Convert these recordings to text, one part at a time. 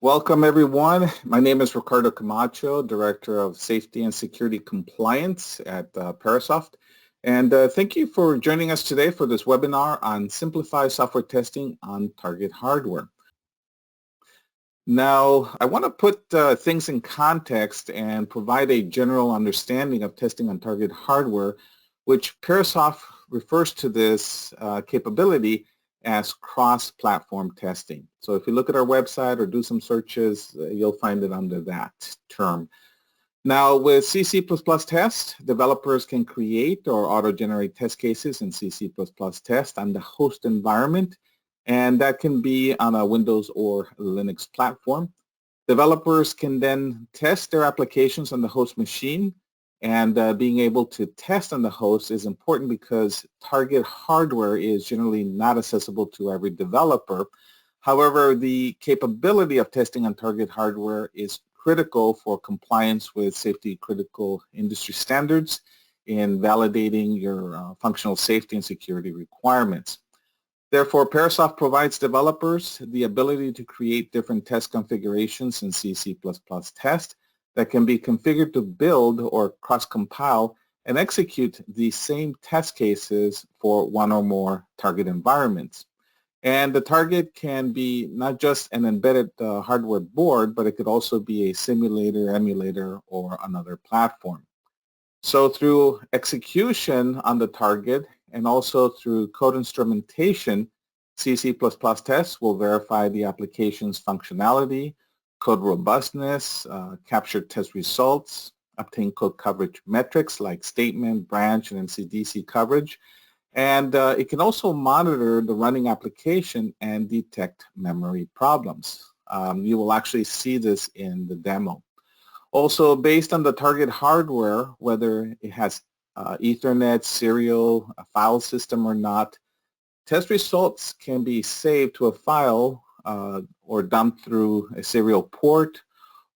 Welcome, everyone. My name is Ricardo Camacho, Director of Safety and Security Compliance at Parasoft. And thank you for joining us today for this webinar on Simplified Software Testing on Target Hardware. Now, I want to put things in context and provide a general understanding of testing on target hardware, which Parasoft refers to this capability as cross-platform testing. So if you look at our website or do some searches, you'll find it under that term. Now with CC++ test, developers can create or auto-generate test cases in CC++ test on the host environment, and that can be on a Windows or Linux platform. Developers can then test their applications on the host machine, and being able to test on the host is important because target hardware is generally not accessible to every developer. However, the capability of testing on target hardware is critical for compliance with safety critical industry standards in validating your functional safety and security requirements. Therefore, Parasoft provides developers the ability to create different test configurations in CC++ test that can be configured to build or cross-compile and execute the same test cases for one or more target environments. And the target can be not just an embedded hardware board, but it could also be a simulator, emulator, or another platform. So through execution on the target and also through code instrumentation, CC++ tests will verify the application's functionality, code robustness, capture test results, obtain code coverage metrics like statement, branch, and MCDC coverage. And it can also monitor the running application and detect memory problems. You will actually see this in the demo. Also, based on the target hardware, whether it has Ethernet, serial, a file system or not, test results can be saved to a file or dumped through a serial port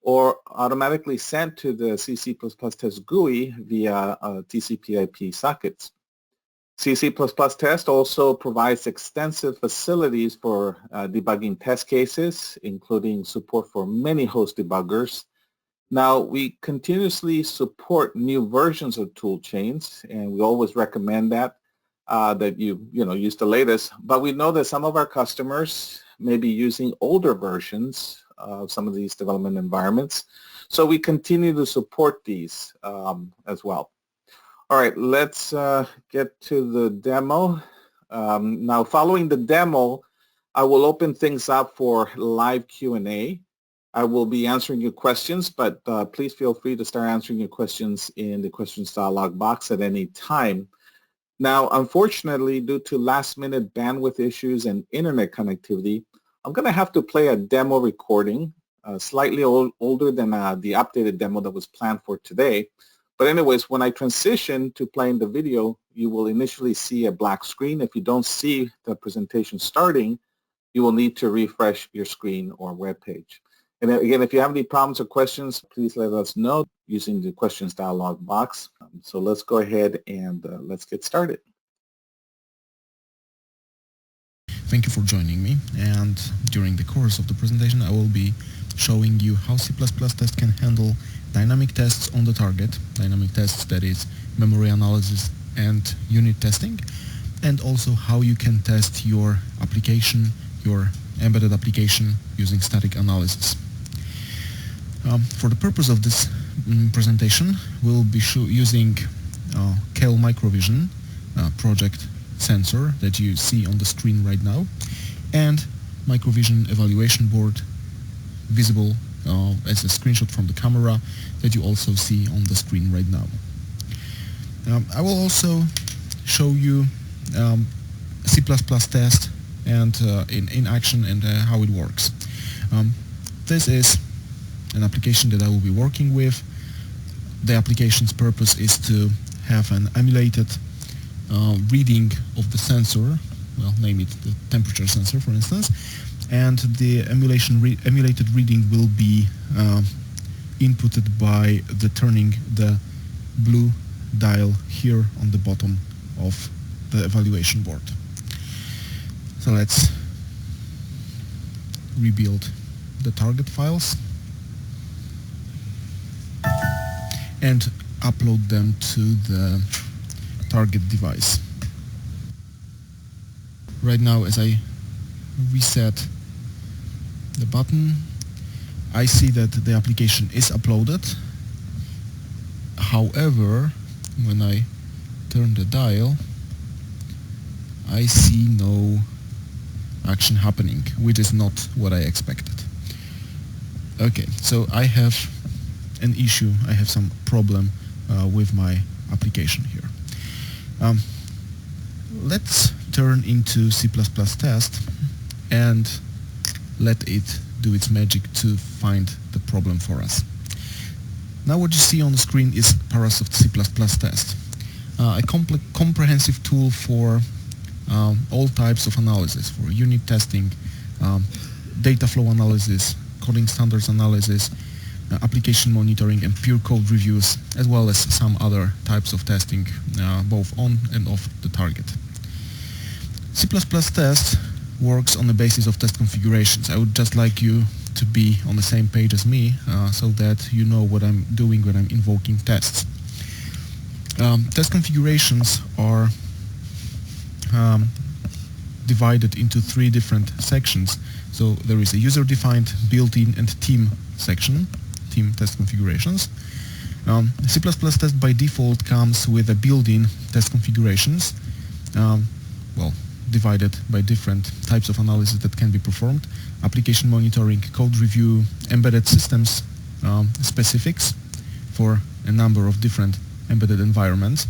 or automatically sent to the CC++ test GUI via TCP/IP sockets. CC++ test also provides extensive facilities for debugging test cases, including support for many host debuggers. Now, we continuously support new versions of tool chains, and we always recommend that you use the latest. But we know that some of our customers may be using older versions of some of these development environments. So we continue to support these as well. All right, let's get to the demo. Now, following the demo, I will open things up for live Q&A. I will be answering your questions, but please feel free to start answering your questions in the questions dialog box at any time. Now, unfortunately, due to last-minute bandwidth issues and internet connectivity, I'm going to have to play a demo recording, slightly older than the updated demo that was planned for today. But anyways, when I transition to playing the video, you will initially see a black screen. If you don't see the presentation starting, you will need to refresh your screen or web page. And again, if you have any problems or questions, please let us know using the questions dialog box. So let's go ahead and let's get started. Thank you for joining me, and during the course of the presentation I will be showing you how C++ test can handle dynamic tests on the target, dynamic tests, that is memory analysis and unit testing, and also how you can test your application, your embedded application, using static analysis. For the purpose of this presentation, we'll be using Kale Microvision project sensor that you see on the screen right now, and Microvision evaluation board visible as a screenshot from the camera that you also see on the screen right now. I will also show you C++ test and in action and how it works. This is an application that I will be working with. The application's purpose is to have an emulated reading of the sensor, well, name it the temperature sensor, for instance, and the emulated reading will be inputted by turning the blue dial here on the bottom of the evaluation board. So let's rebuild the target files and upload them to the target device. Right now, as I reset the button, I see that the application is uploaded. However, when I turn the dial, I see no action happening, which is not what I expected. Okay, so I have an issue, I have some problem with my application here. Let's turn into C++ test and let it do its magic to find the problem for us. Now what you see on the screen is Parasoft C++ test, a comprehensive tool for all types of analysis, for unit testing, data flow analysis, coding standards analysis, application monitoring and pure code reviews, as well as some other types of testing, both on and off the target. C++ test works on the basis of test configurations. I would just like you to be on the same page as me, so that you know what I'm doing when I'm invoking tests. Test configurations are divided into three different sections. So there is a user-defined, built-in and team section, team test configurations. C++ test by default comes with a built-in test configurations, well, divided by different types of analysis that can be performed: application monitoring, code review, embedded systems specifics for a number of different embedded environments.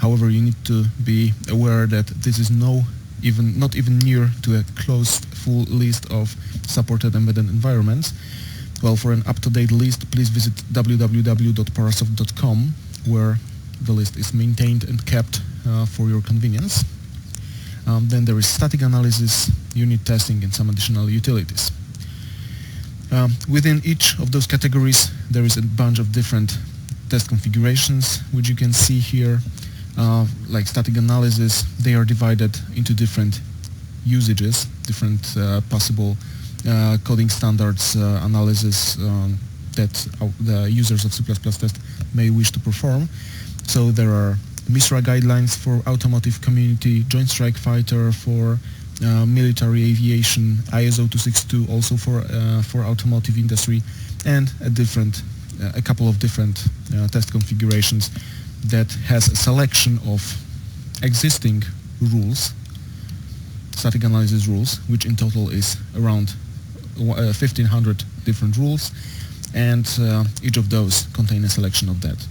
However, you need to be aware that this is not even near to a closed full list of supported embedded environments. Well, for an up-to-date list, please visit www.parasoft.com, where the list is maintained and kept for your convenience. Then there is static analysis, unit testing, and some additional utilities. Within each of those categories, there is a bunch of different test configurations, which you can see here. Like static analysis, they are divided into different usages, different possible coding standards analysis that the users of C++ test may wish to perform. So there are MISRA guidelines for automotive community, Joint Strike Fighter for military aviation, ISO 262 also for automotive industry, and a couple of different test configurations that has a selection of existing rules, static analysis rules, which in total is around 1,500 different rules, and each of those contain a selection of that.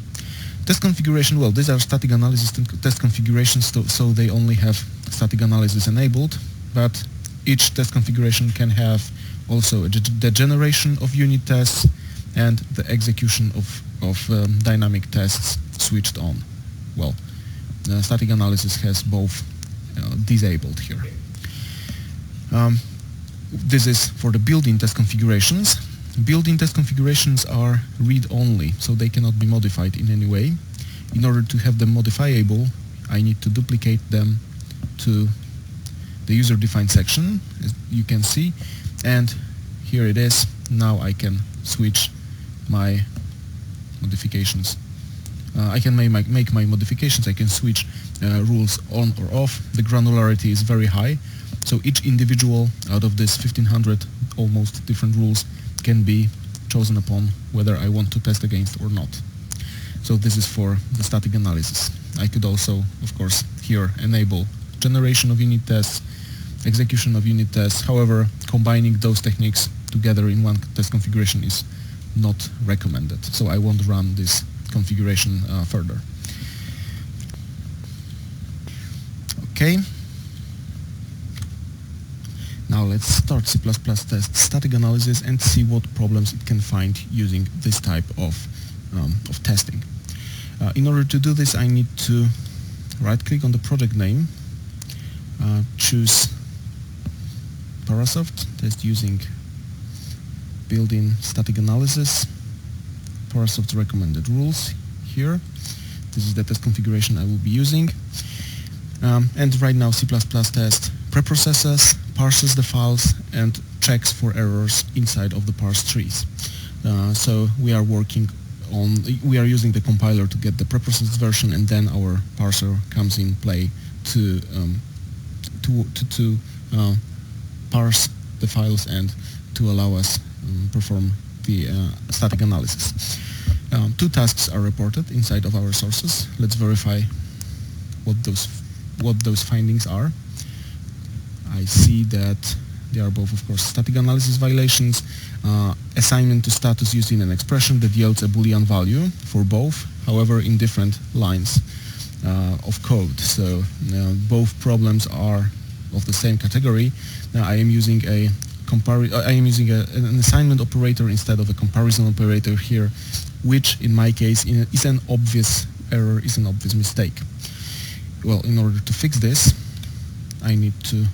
Test configuration, well, these are static analysis test configurations, so they only have static analysis enabled, but each test configuration can have also the generation of unit tests and the execution of dynamic tests switched on. Well, static analysis has both disabled here. This is for the built-in test configurations. Built-in test configurations are read-only, so they cannot be modified in any way. In order to have them modifiable, I need to duplicate them to the user-defined section, as you can see, and here it is. Now I can switch my modifications. I can make my modifications, I can switch rules on or off. The granularity is very high, so each individual out of this 1,500 almost different rules can be chosen upon whether I want to test against or not. So this is for the static analysis. I could also, of course, here enable generation of unit tests, execution of unit tests. However, combining those techniques together in one test configuration is not recommended, so I won't run this configuration further. Okay. Now let's start C++ test static analysis and see what problems it can find using this type of testing. In order to do this, I need to right-click on the project name, choose Parasoft, test using built-in static analysis, Parasoft recommended rules here. This is the test configuration I will be using. And right now C++ test preprocesses, parses the files, and checks for errors inside of the parse trees. So we are using the compiler to get the preprocessed version, and then our parser comes in play to parse the files and to allow us perform the static analysis. Two tasks are reported inside of our sources. Let's verify what those findings are. I see that they are both, of course, static analysis violations, assignment to status using an expression that yields a Boolean value for both, however, in different lines of code. So both problems are of the same category. Now I am using an assignment operator instead of a comparison operator here, which in my case is an obvious error, is an obvious mistake. Well, in order to fix this, I need to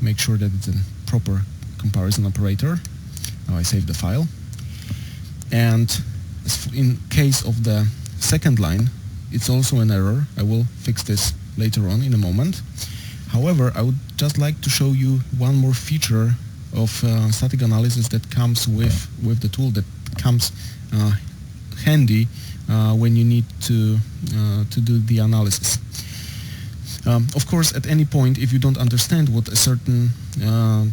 make sure that it's a proper comparison operator. Now I save the file. And in case of the second line, it's also an error. I will fix this later on in a moment. However, I would just like to show you one more feature of static analysis that comes with the tool, that comes handy when you need to do the analysis. Of course, at any point, if you don't understand what a certain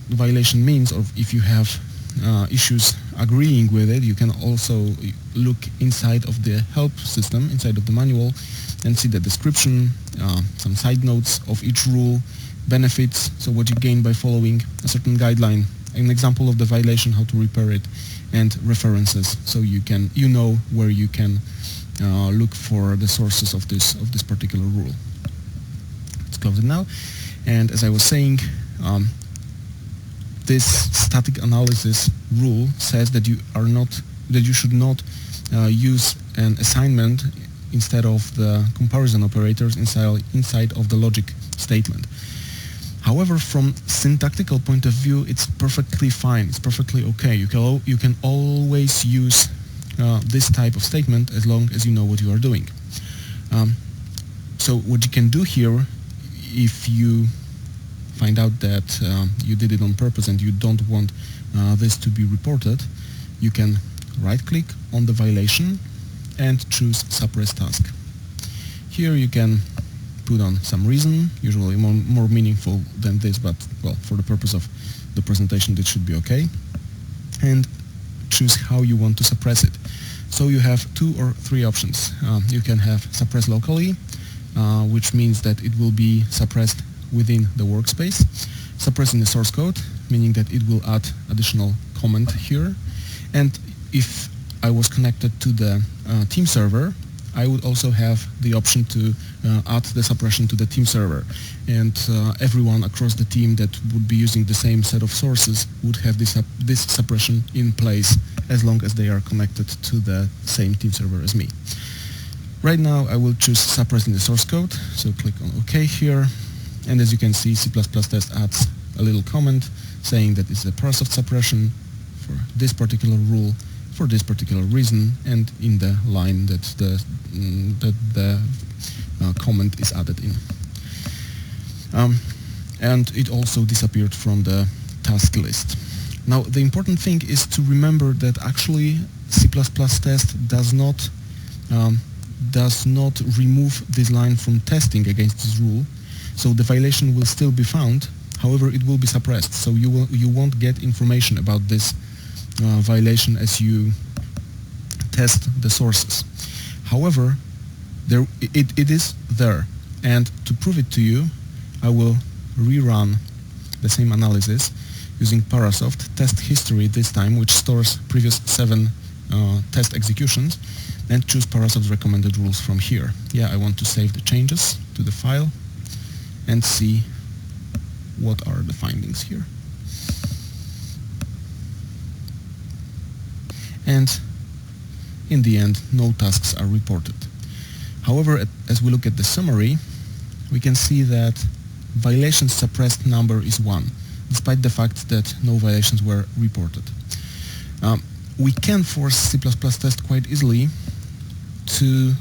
violation means, or if you have issues agreeing with it, you can also look inside of the help system, inside of the manual, and see the description, some side notes of each rule, benefits, so what you gain by following a certain guideline, an example of the violation, how to repair it, and references, so you know where you can look for the sources of this particular rule. Let's close it now. And as I was saying, this static analysis rule says that you should not use an assignment instead of the comparison operators inside of the logic statement. However, from syntactical point of view, it's perfectly fine. It's perfectly okay. You can always use this type of statement as long as you know what you are doing. So what you can do here, if you find out that you did it on purpose and you don't want this to be reported, you can right-click on the violation and choose suppress task. Here you can put on some reason, usually more meaningful than this, but well, for the purpose of the presentation this should be okay, and choose how you want to suppress it. So you have 2 or 3 options. You can have suppress locally, which means that it will be suppressed within the workspace. Suppress in the source code, meaning that it will add additional comment here. And if I was connected to the team server, I would also have the option to add the suppression to the team server. And everyone across the team that would be using the same set of sources would have this suppression in place as long as they are connected to the same team server as me. Right now I will choose suppress in the source code, so click on OK here. And as you can see, C++ test adds a little comment saying that it's a parse-soft suppression for this particular rule, for this particular reason, and in the line that the comment is added in. And it also disappeared from the task list. Now the important thing is to remember that actually C++ test does not remove this line from testing against this rule, so the violation will still be found. However, it will be suppressed, so you won't get information about this violation as you test the sources. However, it is there, and to prove it to you, I will rerun the same analysis using Parasoft test history this time, which stores previous 7 test executions, and choose Parasoft's recommended rules from here. Yeah, I want to save the changes to the file and see what are the findings here. And in the end, no tasks are reported. However, as we look at the summary, we can see that violations suppressed number is 1, despite the fact that no violations were reported. We can force C++ test quite easily to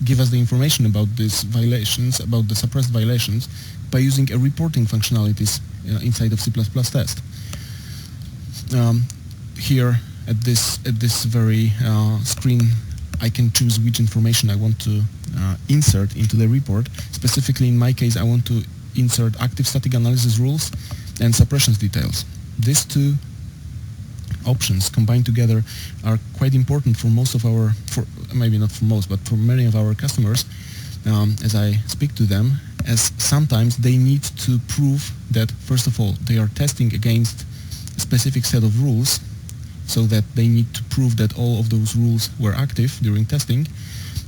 give us the information about these violations, about the suppressed violations, by using a reporting functionalities inside of C++ test. Here at this very screen, I can choose which information I want to insert into the report. Specifically, in my case, I want to insert active static analysis rules and suppressions details. These two options combined together are quite important for most of our, maybe not for most, but for many of our customers as I speak to them, as sometimes they need to prove that, first of all, they are testing against a specific set of rules, so that they need to prove that all of those rules were active during testing.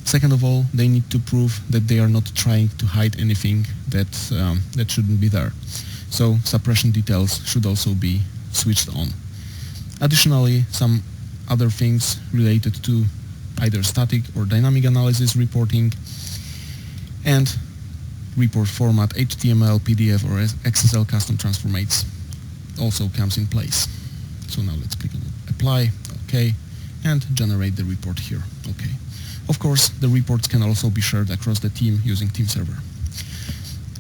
Second of all, they need to prove that they are not trying to hide anything that shouldn't be there. So suppression details should also be switched on. Additionally, some other things related to either static or dynamic analysis reporting, and report format HTML, PDF or XSL custom transformates also comes in place. So now let's click on apply, OK, and generate the report here. OK. Of course, the reports can also be shared across the team using team server.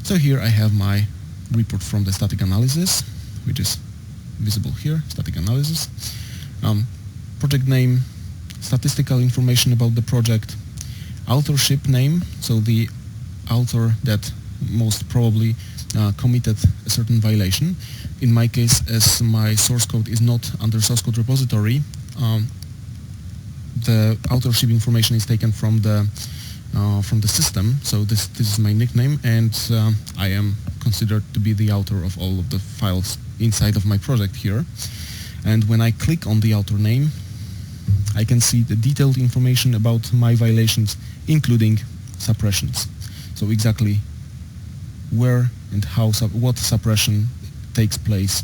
So here I have my report from the static analysis, which is visible here, static analysis. Project name, statistical information about the project, authorship name, so the author that most probably committed a certain violation. In my case, as my source code is not under source code repository, the authorship information is taken from the system. So this is my nickname, and I am considered to be the author of all of the files inside of my project here. And when I click on the author name, I can see the detailed information about my violations, including suppressions. So exactly where and how what suppression takes place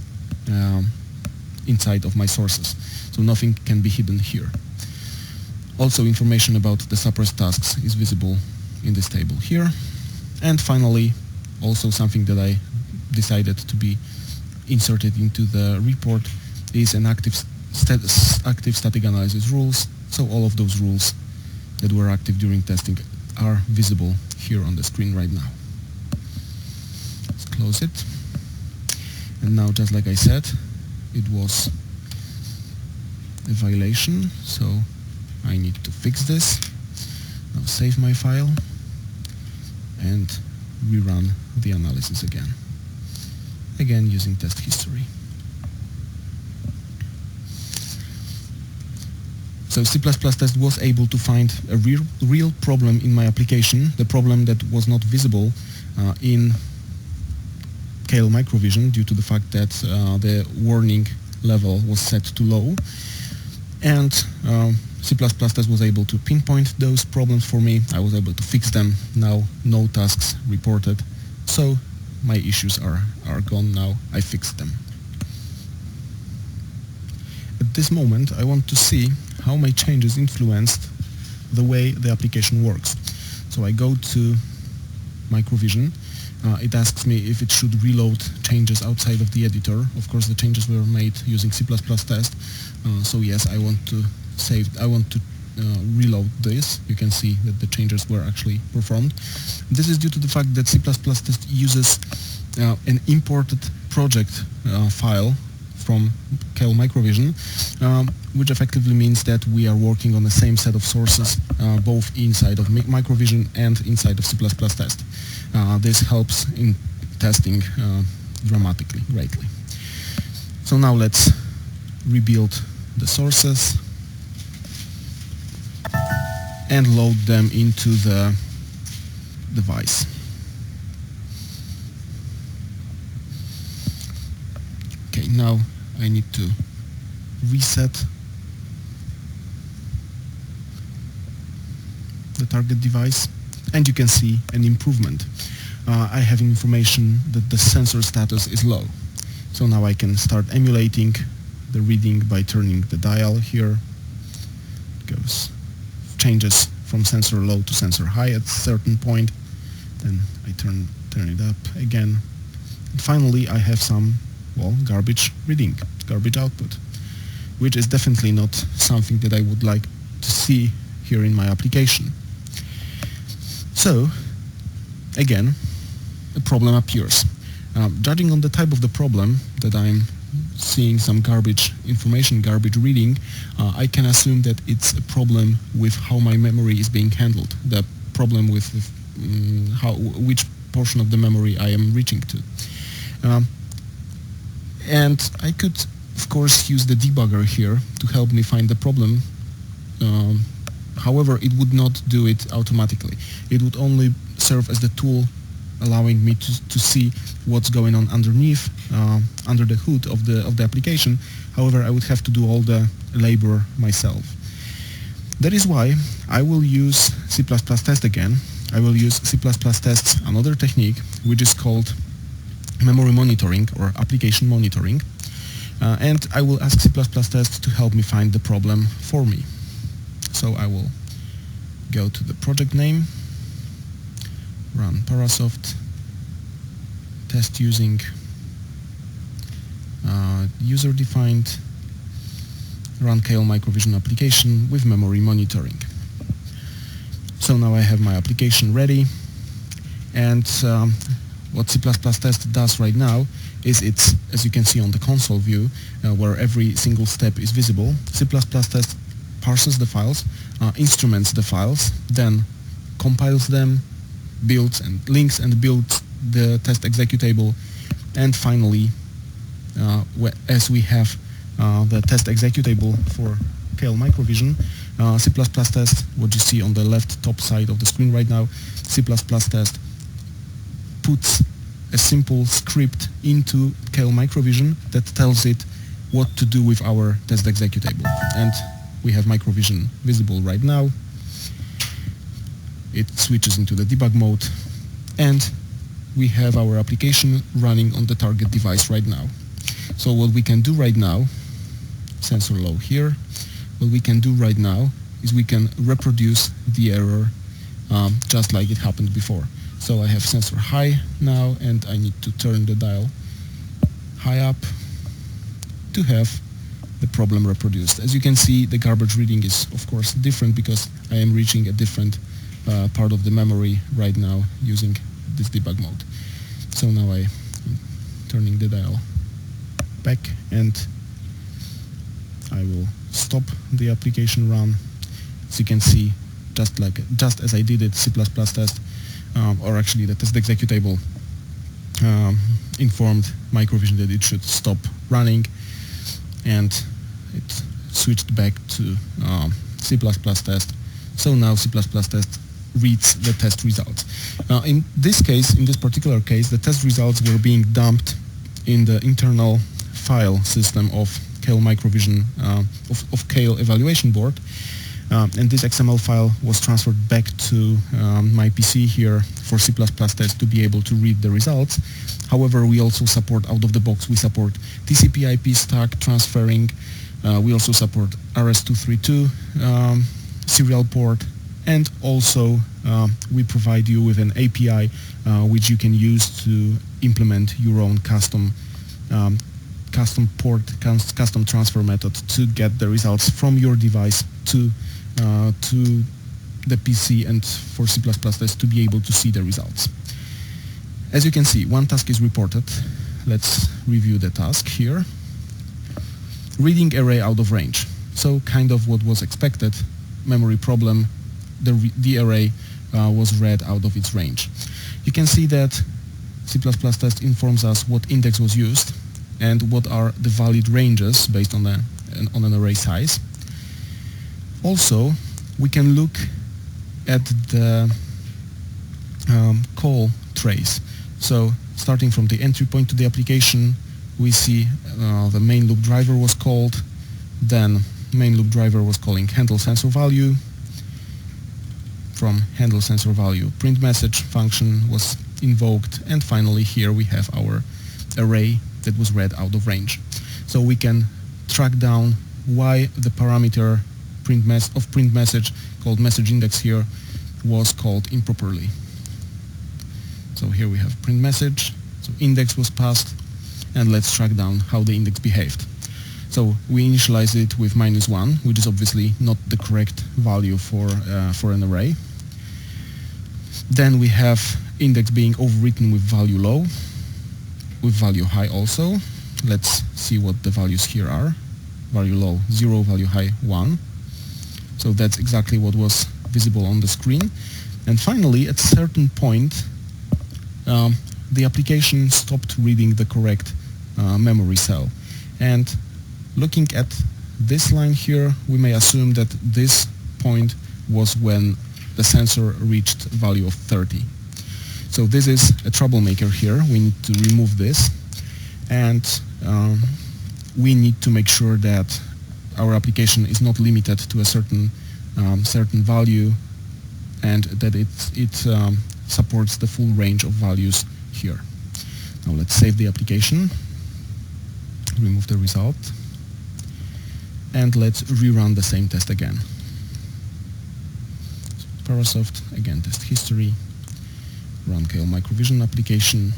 inside of my sources. So nothing can be hidden here. Also, information about the suppressed tasks is visible in this table here. And finally, also something that I decided to be inserted into the report is an active static analysis rules. So all of those rules that were active during testing are visible here on the screen right now. Let's close it. And now, just like I said, it was a violation, so I need to fix this. Now save my file and rerun the analysis again using test history. So C++ test was able to find a real problem in my application, the problem that was not visible in Kale Microvision due to the fact that the warning level was set to low. And C++ test was able to pinpoint those problems for me. I was able to fix them. Now no tasks reported. So my issues are gone now. I fixed them. At this moment, I want to see how my changes influenced the way the application works. So I go to Microvision. It asks me if it should reload changes outside of the editor. Of course, the changes were made using C++ test. So yes, I want to reload this. You can see that the changes were actually performed. This is due to the fact that C++ test uses an imported project file from Kale Microvision, which effectively means that we are working on the same set of sources, both inside of Microvision and inside of C++ test. This helps in testing dramatically, greatly. So now let's rebuild the sources and load them into the device. Okay, now I need to reset the target device, and you can see an improvement. I have information that the sensor status is low. So now I can start emulating the reading by turning the dial here. It changes from sensor low to sensor high at a certain point. Then I turn it up again. And finally, I have some, well, garbage reading, garbage output, which is definitely not something that I would like to see here in my application. So, again, a problem appears. Judging on the type of the problem that I'm seeing some garbage information, garbage reading, I can assume that it's a problem with how my memory is being handled, the problem with which portion of the memory I am reaching to. And I could, of course, use the debugger here to help me find the problem. However, it would not do it automatically. It would only serve as the tool allowing me to see what's going on underneath, under the hood of the application. However, I would have to do all the labor myself. That is why I will use C++ test again. I will use C++ tests, another technique, which is called memory monitoring or application monitoring. And I will ask C++ test to help me find the problem for me. So I will go to the project name, run Parasoft, test using user-defined, run KL Microvision application with memory monitoring. So now I have my application ready, and what C++ test does right now is it's, as you can see on the console view, where every single step is visible, C++ test parses the files, instruments the files, then compiles them, builds and links and builds the test executable, and finally, as we have the test executable for KL Microvision, C++ test, what you see on the left top side of the screen right now, C++ test puts a simple script into KL Microvision that tells it what to do with our test executable. And we have Microvision visible right now. It switches into the debug mode, and we have our application running on the target device right now. So what we can do right now, sensor low here, what we can do right now is we can reproduce the error just like it happened before. So I have sensor high now, and I need to turn the dial high up to have the problem reproduced. As you can see, the garbage reading is of course different because I am reaching a different part of the memory right now using this debug mode. So now I'm turning the dial back, and I will stop the application run. As you can see, just as I did it, C++ test, or actually the test executable, informed Microvision that it should stop running, and it switched back to C++ test. So now C++ test reads the test results. In this case, in this particular case, the test results were being dumped in the internal file system of KL Microvision, of KL evaluation board, and this XML file was transferred back to my PC here for C++ test to be able to read the results. However, we also support out of the box, we support TCP/IP stack transferring, we also support RS-232 serial port, and also we provide you with an API which you can use to implement your own custom port, custom transfer method to get the results from your device to the PC and for C++ test to be able to see the results. As you can see, one task is reported. Let's review the task here. Reading array out of range. So kind of what was expected, memory problem, the array was read out of its range. You can see that C++ test informs us what index was used and what are the valid ranges based on an array size. Also, we can look at the call trace. So starting from the entry point to the application, we see the main loop driver was called, then main loop driver was calling handle sensor value. From handle sensor value, print message function was invoked, and finally here we have our array that was read out of range. So we can track down why the parameter print message called message index here was called improperly. So here we have print message, so index was passed, and let's track down how the index behaved. So we initialize it with -1, which is obviously not the correct value for an array. Then we have index being overwritten with value low, with value high also. let's see what the values here are. Value low 0, value high 1. So that's exactly what was visible on the screen. And finally, at a certain point, the application stopped reading the correct memory cell. And looking at this line here, we may assume that this point was when the sensor reached value of 30. So this is a troublemaker here. We need to remove this, and we need to make sure that our application is not limited to a certain value, and that it supports the full range of values here. Now let's save the application, remove the result, and let's rerun the same test again. So Parasoft, again test history, run KL Microvision application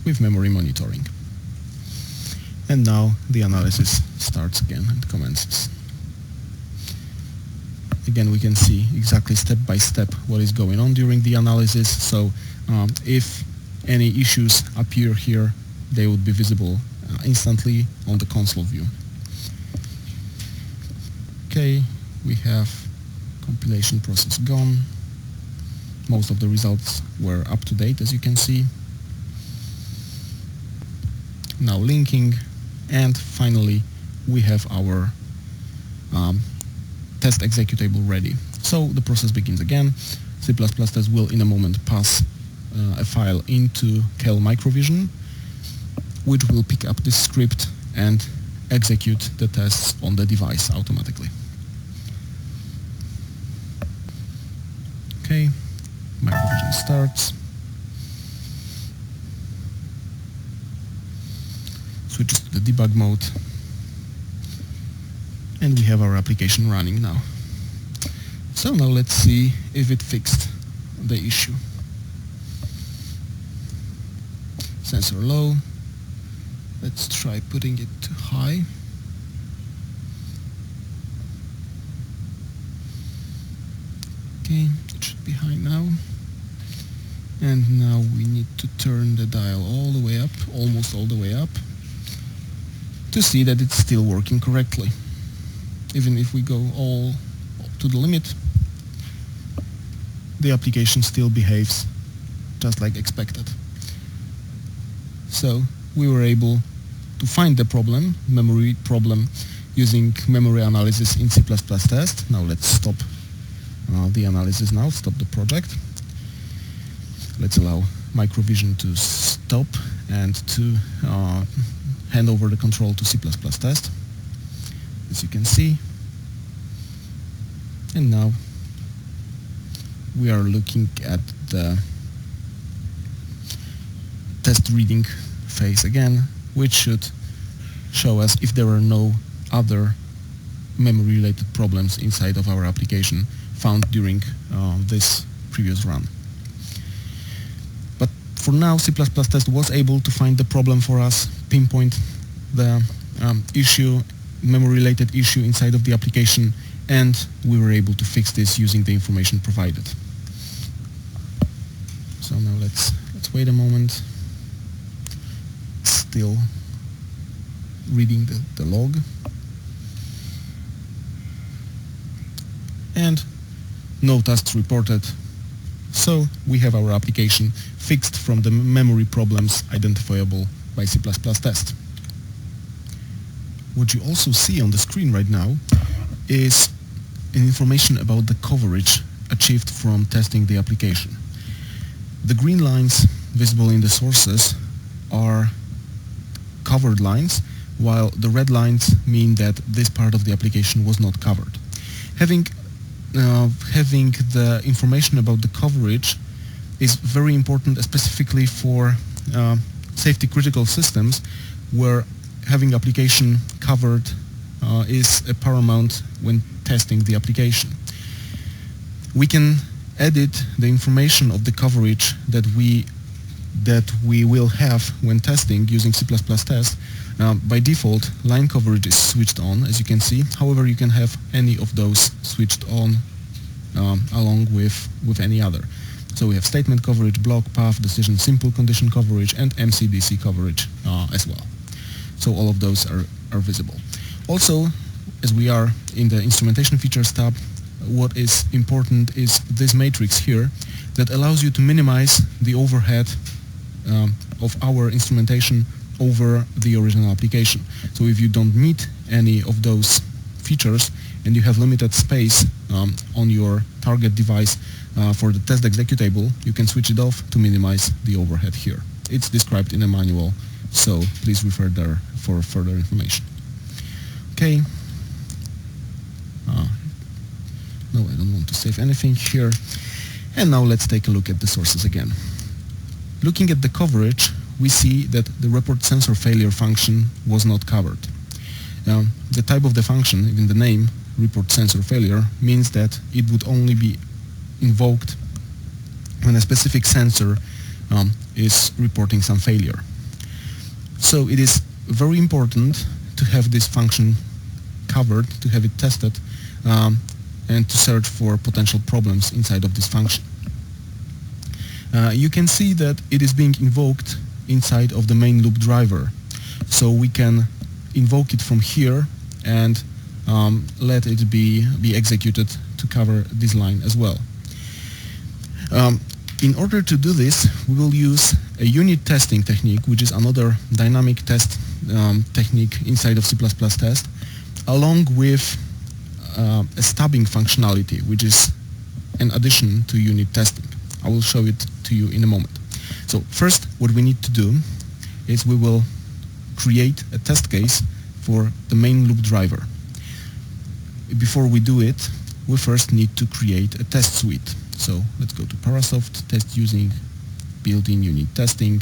with memory monitoring. And now the analysis starts again and commences. Again, we can see exactly step by step what is going on during the analysis. So if any issues appear here, they would be visible instantly on the console view. Okay, we have compilation process gone. Most of the results were up to date, as you can see. Now linking, and finally we have our test executable ready. So the process begins again. C++ test will in a moment pass a file into KL Microvision, which will pick up this script and execute the tests on the device automatically. Okay, Microvision starts. Switches to the debug mode, and we have our application running now. So now let's see if it fixed the issue. Sensor low. Let's try putting it to high. Okay, it should be high now. And now we need to turn the dial all the way up, almost all the way up, to see that it's still working correctly. Even if we go all up to the limit, the application still behaves just like expected. So we were able to find the problem, memory problem, using memory analysis in C++ test. Now let's stop the analysis now, stop the project. Let's allow Microvision to stop and to hand over the control to C++ test, as you can see. And now we are looking at the test reading phase again, which should show us if there are no other memory-related problems inside of our application found during this previous run. But for now, C++ test was able to find the problem for us, pinpoint the issue, memory-related issue inside of the application, and we were able to fix this using the information provided. So now let's wait a moment. Still reading the log. And no tasks reported. So we have our application fixed from the memory problems identifiable by C++ test. What you also see on the screen right now is information about the coverage achieved from testing the application. The green lines visible in the sources are covered lines, while the red lines mean that this part of the application was not covered. Having the information about the coverage is very important, specifically for safety critical systems, where having application covered is paramount when testing the application. We can edit the information of the coverage that we will have when testing using C++ test. By default, line coverage is switched on, as you can see. However, you can have any of those switched on along with any other. So we have statement coverage, block, path, decision, simple condition coverage, and MCDC coverage as well. So all of those are visible. Also, as we are in the instrumentation features tab, what is important is this matrix here that allows you to minimize the overhead of our instrumentation over the original application. So if you don't need any of those features and you have limited space on your target device for the test executable, you can switch it off to minimize the overhead here. It's described in a manual, so please refer there for further information. Okay. No, I don't want to save anything here. And now let's take a look at the sources again. Looking at the coverage, we see that the report sensor failure function was not covered. The type of the function, even the name, report sensor failure, means that it would only be invoked when a specific sensor is reporting some failure. So it is very important to have this function covered, to have it tested, and to search for potential problems inside of this function. You can see that it is being invoked inside of the main loop driver. So we can invoke it from here and let it be executed to cover this line as well. In order to do this, we will use a unit testing technique, which is another dynamic test technique inside of C++ test, along with a stubbing functionality, which is an addition to unit testing. I will show it to you in a moment. So first, what we need to do is we will create a test case for the main loop driver. Before we do it, we first need to create a test suite. So let's go to Parasoft, test using built-in unit testing,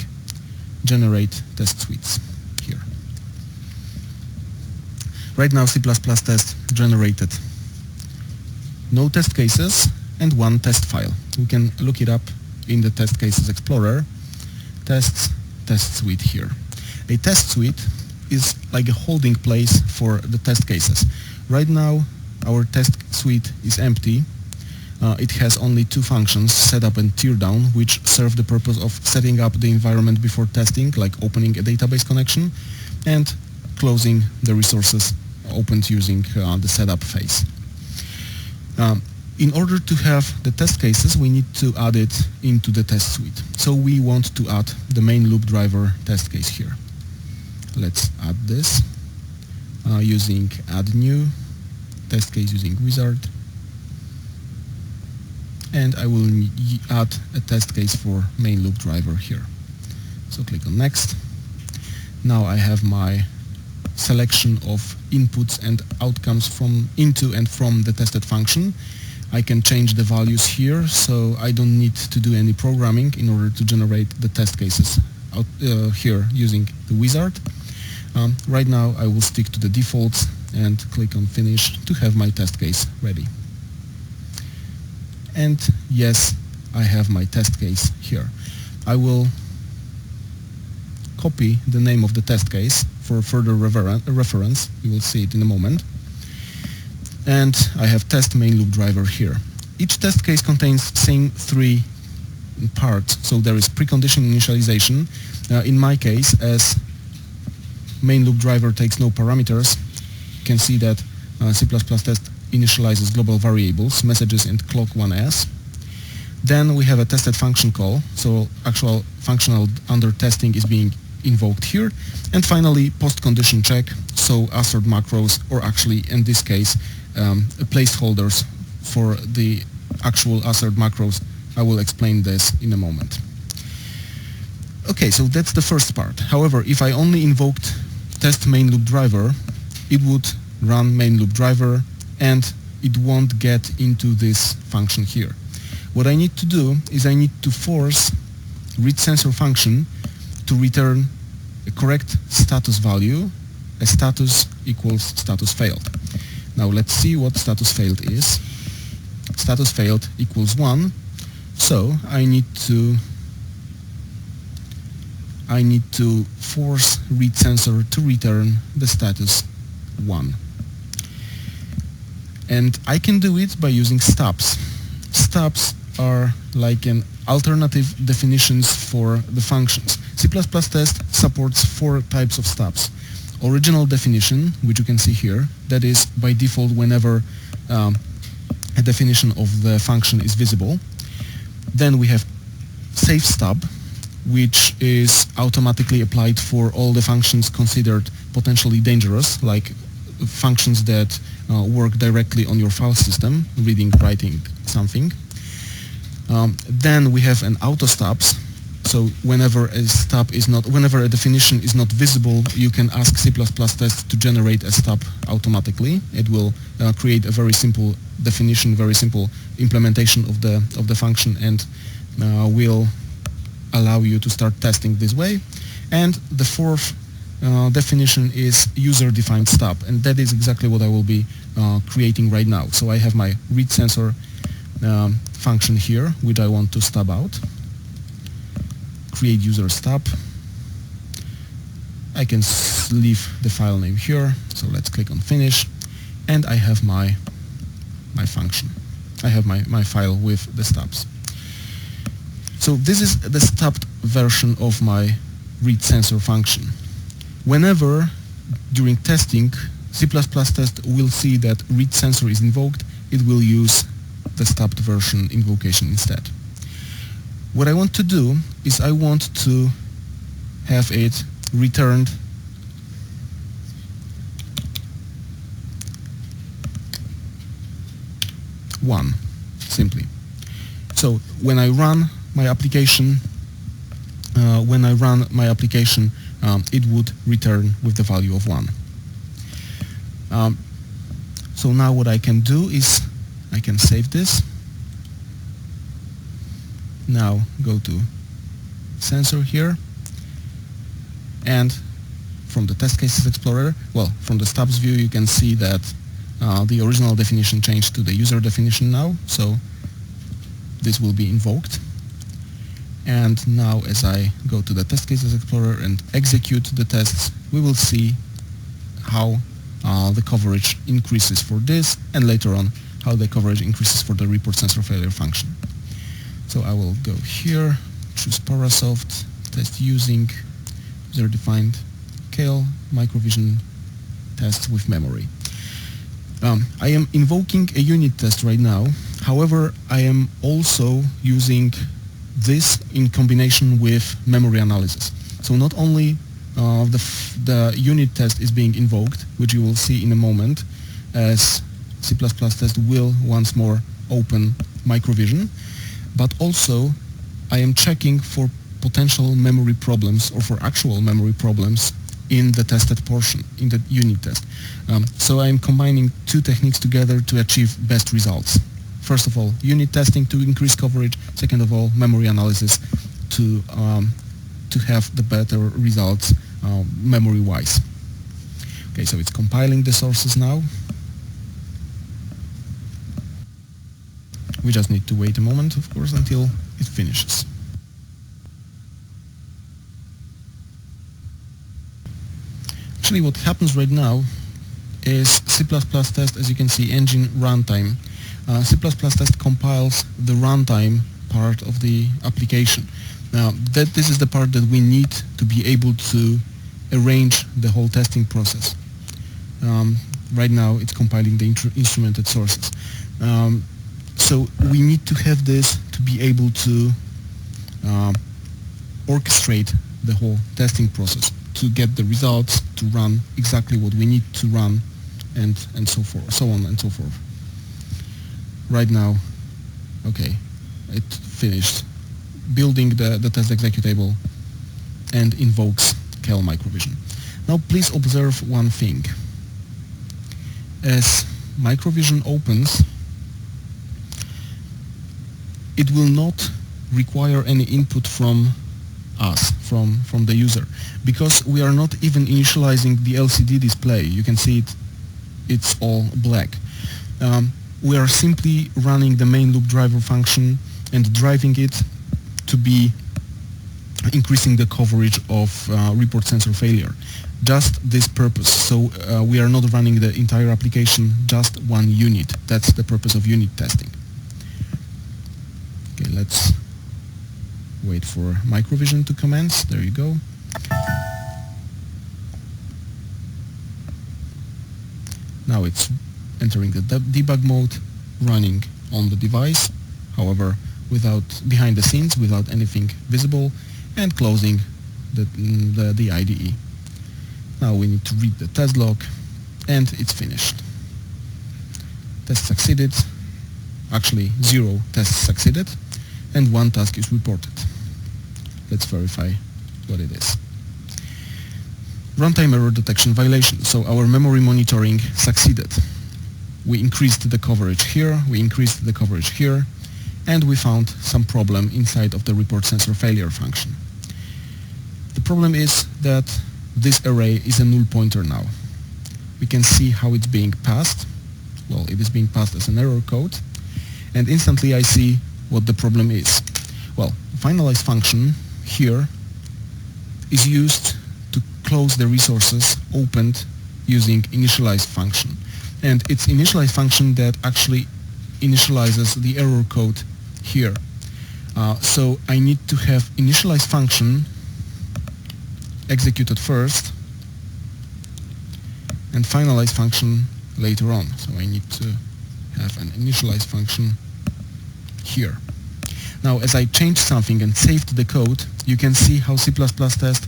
generate test suites here. Right now C++ test generated no test cases and one test file. We can look it up in the test cases explorer, tests, test suite here. A test suite is like a holding place for the test cases. Right now our test suite is empty. It has only two functions, setup and teardown, which serve the purpose of setting up the environment before testing, like opening a database connection and closing the resources opened using the setup phase. In order to have the test cases, we need to add it into the test suite. So we want to add the main loop driver test case here. Let's add this using add new test case using wizard. And I will add a test case for main loop driver here. So click on next. Now I have my selection of inputs and outcomes from into and from the tested function. I can change the values here, so I don't need to do any programming in order to generate the test cases out here using the wizard. Right now I will stick to the defaults and click on finish to have my test case ready. And yes, I have my test case here. I will copy the name of the test case for further reference. You will see it in a moment. And I have test main loop driver here. Each test case contains same three parts. So there is precondition initialization. In my case, as main loop driver takes no parameters, you can see that C++ test initializes global variables, messages and clock1s. Then we have a tested function call, so actual functional under testing is being invoked here. And finally, post-condition check, so assert macros, or actually in this case, placeholders for the actual assert macros. I will explain this in a moment. Okay, so that's the first part. However, if I only invoked test main loop driver, it would run main loop driver and it won't get into this function here. What I need to do is I need to force read sensor function to return a correct status value, a status equals status failed. Now let's see what status failed is. Status failed equals 1, so I need to force read sensor to return the status 1. And I can do it by using stubs. Stubs are like an alternative definitions for the functions. C++ test supports 4 types of stubs. original definition, which you can see here, that is by default whenever a definition of the function is visible. Then we have safe stub, which is automatically applied for all the functions considered potentially dangerous, like functions that work directly on your file system, reading, writing something. Then we have an auto stubs. So whenever a definition is not visible, you can ask C++ test to generate a stub automatically. It will create a very simple definition, very simple implementation of the function, and will allow you to start testing this way. And the fourth definition is user-defined stub, and that is exactly what I will be creating right now. So I have my read sensor function here, which I want to stub out. Create user stub. I can leave the file name here, so let's click on finish, and I have my function. I have my file with the stubs. So this is the stubbed version of my read sensor function. Whenever during testing C++ test will see that read sensor is invoked, it will use the stubbed version invocation instead. What I want to do is I want to have it returned one, simply. So when I run my application, it would return with the value of 1. So now what I can do is I can save this. Now go to sensor here, and from the test cases explorer, well, from the stubs view, you can see that the original definition changed to the user definition now, so this will be invoked. And now as I go to the test cases explorer and execute the tests, we will see how the coverage increases for this, and later on how the coverage increases for the report sensor failure function. So I will go here, choose Parasoft, test using user-defined KL microvision tests with memory. I am invoking a unit test right now. However, I am also using this in combination with memory analysis. So not only the unit test is being invoked, which you will see in a moment, as C++ test will once more open microvision, but also I am checking for potential memory problems or for actual memory problems in the tested portion, in the unit test. So I am combining two techniques together to achieve best results. First of all, unit testing to increase coverage. Second of all, memory analysis to have the better results memory-wise. Okay, so it's compiling the sources now. We just need to wait a moment, of course, until it finishes. Actually, what happens right now is C++ test, as you can see, engine runtime. C++ test compiles the runtime part of the application. Now, this is the part that we need to be able to arrange the whole testing process. Right now, it's compiling the instrumented sources. So we need to have this to be able to orchestrate the whole testing process, to get the results to run exactly what we need to run, and so forth, so on and so forth. Right now, okay, it finished building the test executable and invokes KL microvision. Now please observe one thing. As microvision opens, it will not require any input from us, from the user, because we are not even initializing the LCD display. You can see it's all black. We are simply running the main loop driver function and driving it to be increasing the coverage of report sensor failure. Just this purpose. So we are not running the entire application, just one unit. That's the purpose of unit testing. Okay, let's wait for microvision to commence. There you go. Now it's entering the debug mode, running on the device, however behind the scenes, without anything visible, and closing the IDE. Now we need to read the test log, and it's finished. Test succeeded. Actually, 0 tests succeeded, and 1 task is reported. Let's verify what it is. Runtime error detection violation. So our memory monitoring succeeded. We increased the coverage here, we increased the coverage here, and we found some problem inside of the report sensor failure function. The problem is that this array is a null pointer now. We can see how it's being passed. Well, it is being passed as an error code, and instantly I see what the problem is. Well, finalize function here is used to close the resources opened using initialize function. And it's initialize function that actually initializes the error code here. So I need to have initialize function executed first and finalize function later on. So I need to have an initialize function here. Now as I changed something and saved the code, you can see how C++ test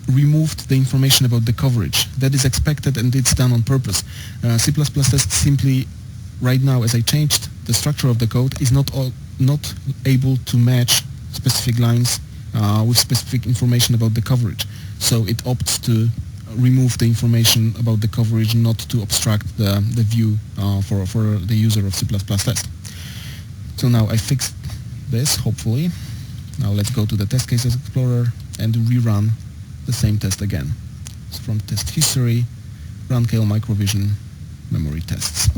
removed the information about the coverage. That is expected, and it's done on purpose. C++ test simply, right now as I changed the structure of the code, is not able to match specific lines with specific information about the coverage. So it opts to remove the information about the coverage, not to obstruct the view for the user of C++ test. So now I fixed this, hopefully. Now let's go to the test cases explorer and rerun the same test again. So from test history, run KL Microvision memory tests.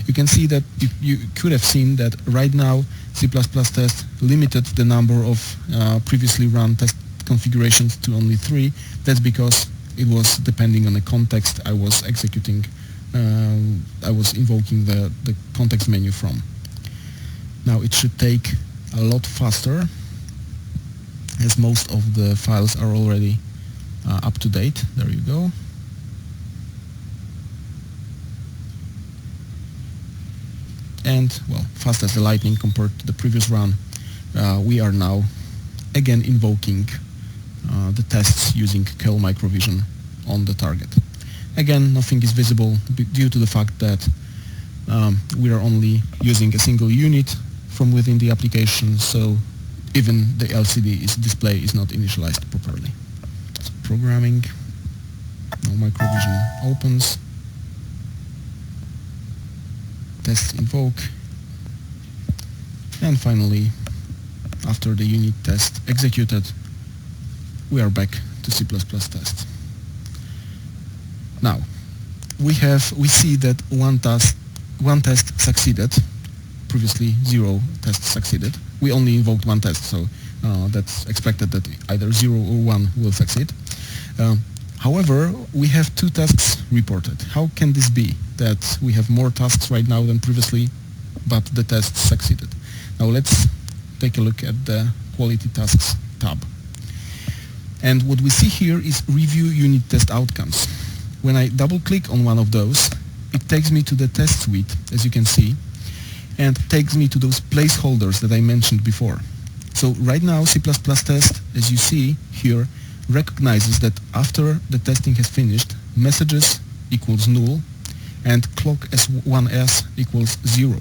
You can see that you could have seen that right now C++ test limited the number of previously run test configurations to only 3. That's because it was depending on the context I was executing, I was invoking the context menu from. Now it should take a lot faster, as most of the files are already up to date. There you go. And, well, fast as the lightning compared to the previous run. We are now again invoking the tests using KL Microvision on the target. Again, nothing is visible due to the fact that we are only using a single unit from within the application, so even the LCD display is not initialized properly. So programming, now Microvision opens, test invoke, and finally, after the unit test executed, we are back to C++ test. Now, we see that one test succeeded. Previously 0 tests succeeded. We only invoked 1 test, so that's expected that either 0 or 1 will succeed. However, we have 2 tasks reported. How can this be that we have more tasks right now than previously, but the tests succeeded? Now let's take a look at the quality tasks tab. And what we see here is review unit test outcomes. When I double click on one of those, it takes me to the test suite, as you can see, and takes me to those placeholders that I mentioned before. So right now C++ test, as you see here, recognizes that after the testing has finished, messages equals null and clock S1S equals 0.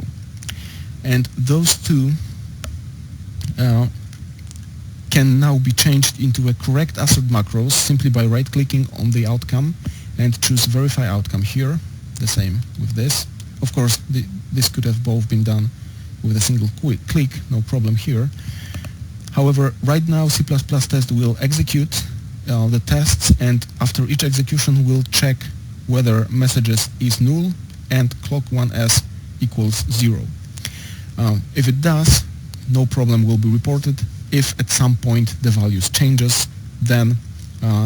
And those two can now be changed into a correct assert macros simply by right-clicking on the outcome and choose verify outcome here. The same with this. Of course, this could have both been done with a single click, no problem here. However, right now C++ test will execute the tests, and after each execution will check whether messages is null and clock1s equals 0. If it does, no problem will be reported. If at some point the values changes, then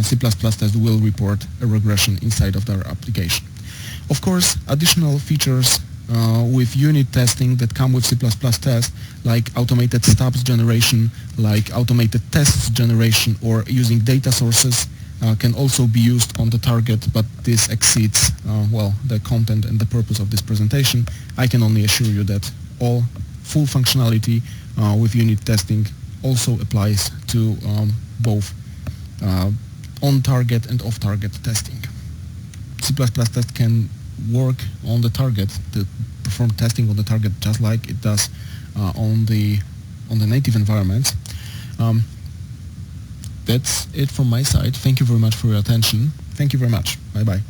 C++ test will report a regression inside of their application. Of course, additional features with unit testing that come with C++ test, like automated stubs generation, like automated tests generation, or using data sources, can also be used on the target, but this exceeds, well, the content and the purpose of this presentation. I can only assure you that all full functionality with unit testing also applies to both on-target and off-target testing. C++ test can work on the target, to perform testing on the target just like it does on the native environments. That's it from my side. Thank you very much for your attention. Thank you very much. Bye-bye.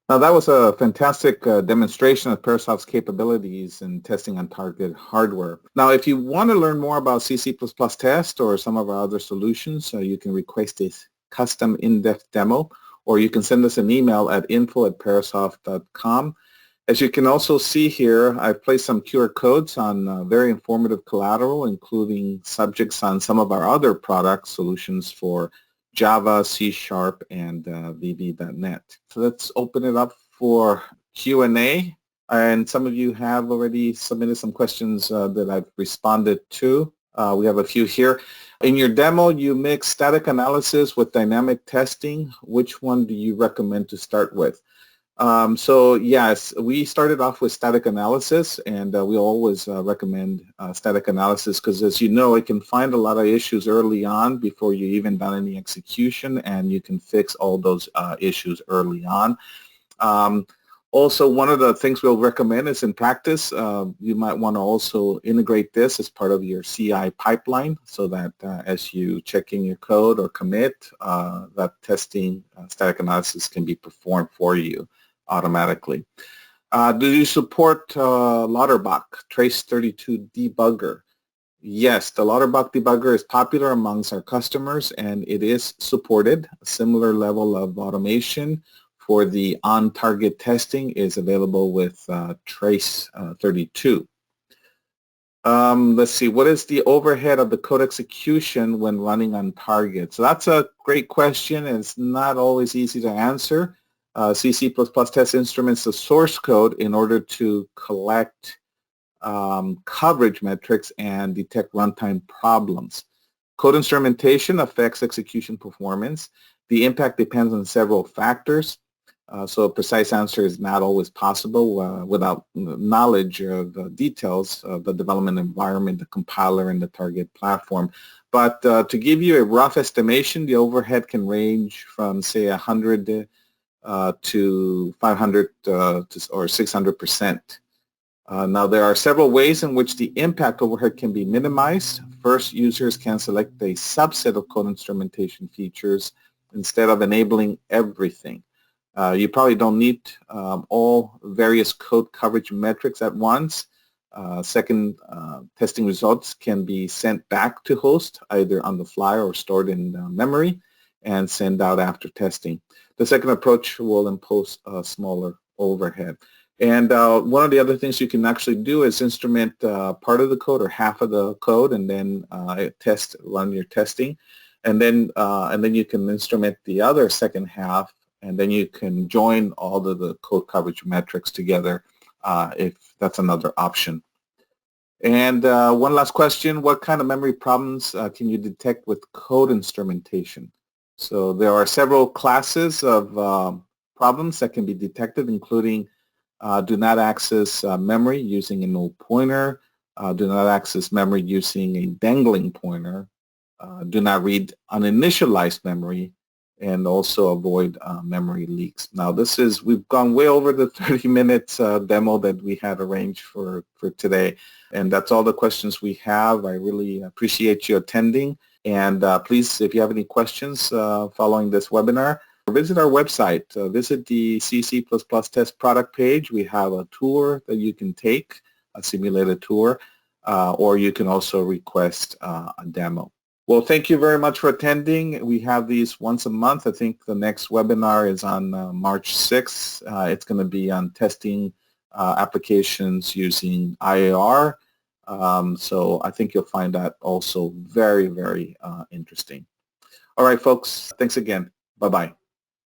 Now that was a fantastic demonstration of Parasoft's capabilities in testing on target hardware. Now if you want to learn more about C++ test or some of our other solutions, you can request a custom in-depth demo, or you can send us an email at info@parasoft.com. As you can also see here, I've placed some QR codes on very informative collateral, including subjects on some of our other product solutions for Java, C#, and VB.NET. So let's open it up for Q&A. And some of you have already submitted some questions that I've responded to. We have a few here. In your demo, you mix static analysis with dynamic testing. Which one do you recommend to start with? So yes, we started off with static analysis, and we always recommend static analysis because, as you know, it can find a lot of issues early on before you even done any execution, and you can fix all those issues early on. Also, one of the things we'll recommend is in practice, you might want to also integrate this as part of your CI pipeline so that as you check in your code or commit, that testing static analysis can be performed for you automatically. Do you support Lauterbach Trace32 debugger? Yes, the Lauterbach debugger is popular amongst our customers, and it is supported. A similar level of automation for the on-target testing is available with Trace32. Let's see, what is the overhead of the code execution when running on target? So that's a great question, and it's not always easy to answer. C++ test instruments the source code in order to collect coverage metrics and detect runtime problems. Code instrumentation affects execution performance. The impact depends on several factors. So a precise answer is not always possible without knowledge of the details of the development environment, the compiler, and the target platform. But to give you a rough estimation, the overhead can range from, say, 100 to 500 or 600%. Now, there are several ways in which the impact overhead can be minimized. First, users can select a subset of code instrumentation features instead of enabling everything. You probably don't need all various code coverage metrics at once. Second, testing results can be sent back to host either on the fly or stored in memory and sent out after testing. The second approach will impose a smaller overhead. And one of the other things you can actually do is instrument part of the code or half of the code, and then run your testing, and then you can instrument the other second half, and then you can join all of the code coverage metrics together if that's another option. And one last question, what kind of memory problems can you detect with code instrumentation? So there are several classes of problems that can be detected, including do not access memory using a null pointer, do not access memory using a dangling pointer, do not read uninitialized memory, and also avoid memory leaks. Now we've gone way over the 30 minutes demo that we had arranged for today, and that's all the questions we have. I really appreciate you attending, and please, if you have any questions following this webinar, visit our website. Visit the C++ test product page. We have a tour that you can take, a simulated tour, or you can also request a demo. Well, thank you very much for attending. We have these once a month. I think the next webinar is on March 6th. It's going to be on testing applications using IAR. So I think you'll find that also very, very interesting. All right, folks. Thanks again. Bye-bye.